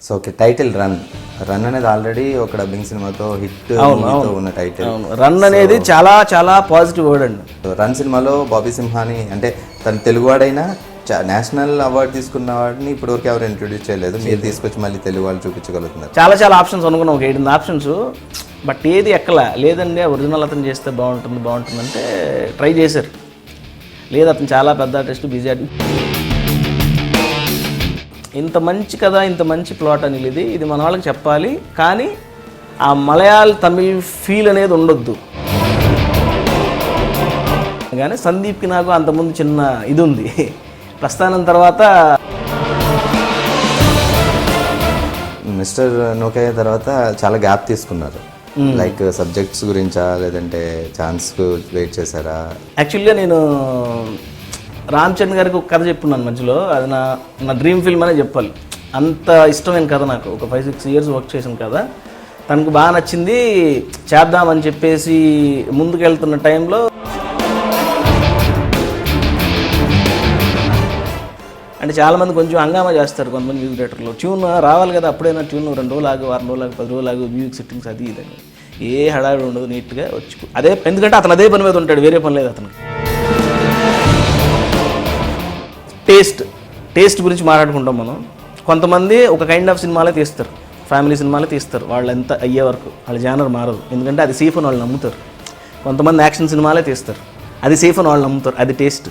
So okay, title run అనేది already ఒక dubbing సినిమాతో హిట్ ఉన్న టైటిల్. రన్ అనేది చాలా చాలా పాజిటివ్ వర్డ్ అండి. రన్ సినిమాలో బాబీ సింహాని అంటే తను తెలుగువాడైనా నేషనల్ అవార్డు తీసుకున్న వాడిని ఇప్పటివరకు ఎవరు ఇంట్రొడ్యూస్ చేయలేదు. మీరు తీసుకొచ్చి మళ్ళీ తెలుగు వాళ్ళు చూపించగలుగుతున్నారు. చాలా చాలా ఆప్షన్స్ అనుకున్నాం, ఒక 8 ఆప్షన్స్, బట్ ఏది ఎక్కలా. లేదండి ఒరిజినల్ అతను చేస్తే బాగుంటుంది అంటే ట్రై చేశారు. లేదు అతను చాలా పెద్ద ఆర్టిస్ట్, బిజీ ఆర్టిస్ట్. ఇంత మంచి కథ, ఇంత మంచి ప్లాట్ అని ఇది మన వాళ్ళకి చెప్పాలి, కానీ ఆ మలయాళ తమిళ్ ఫీల్ అనేది ఉండొద్దు. కానీ సందీప్కి నాకు అంతకుముందు చిన్న ఇది ఉంది. ప్రస్థానం తర్వాత మిస్టర్ నోకయ్య తర్వాత చాలా గ్యాప్ తీసుకున్నారు. లైక్ సబ్జెక్ట్స్ గురించా లేదంటే ఛాన్స్కు వెయిట్ చేశారా? యాక్చువల్గా నేను రామ్ చరణ్ గారికి ఒక కథ చెప్పున్నాను మధ్యలో. అది నా డ్రీమ్ ఫిల్మ్ అనే చెప్పాలి. అంత ఇష్టమైన కథ నాకు. ఒక 5-6 ఇయర్స్ వర్క్ చేసిన కథ తనకు బాగా నచ్చింది. చేద్దామని చెప్పేసి ముందుకెళ్తున్న టైంలో అంటే చాలామంది కొంచెం హంగామా చేస్తారు కొంతమంది మ్యూజిక్ డైరెక్టర్లు. ట్యూన్ రావాలి కదా, అప్పుడైనా ట్యూన్ 2 రోజులు ఆగు, 6 రోజులు ఆగు, 10 రోజులు ఆగు, మ్యూజిక్ సెట్టింగ్స్ అది ఇదని ఏ హడావిడి ఉండదు, నీట్గా వచ్చి అదే. ఎందుకంటే అతను అదే పని మీద ఉంటాడు, వేరే పని లేదు అతనికి. టేస్ట్ గురించి మాట్లాడుకుంటాం మనం. కొంతమంది ఒక కైండ్ ఆఫ్ సినిమాలే తీస్తారు, ఫ్యామిలీ సినిమాలే తీస్తారు. వాళ్ళు ఎంత అయ్యే వరకు వాళ్ళ జానర్ మారదు, ఎందుకంటే అది సేఫ్ అని వాళ్ళు నమ్ముతారు. కొంతమంది యాక్షన్ సినిమాలే తీస్తారు, అది సేఫ్ అని వాళ్ళు నమ్ముతారు, అది టేస్ట్.